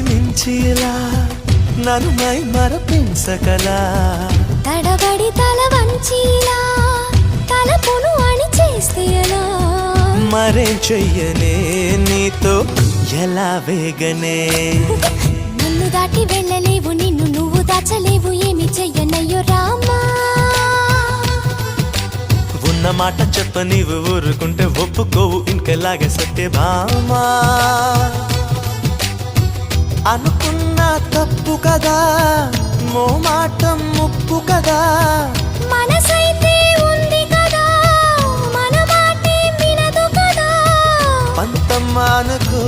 ప్రేమించేలా నన్ను మై మరపించగలా తడబడి తల వంచిలా తలపును అని చేస్తే ఎలా మరేం చెయ్యనే నీతో ఎలా వేగనే నన్ను దాటి వెళ్ళలేవు నిన్ను నువ్వు దాచలేవు ఏమి చెయ్యనయ్యో రామా ఉన్న మాట చెప్ప నీవు ఊరుకుంటే ఒప్పుకోవు ఇంకెలాగే సత్యభామా అనుకున్నా తప్పు కదా మోమాటం ముప్పు కదా మనసైతే ఉంది కదా మన మాటే వినదు కదా పంతం అనుకో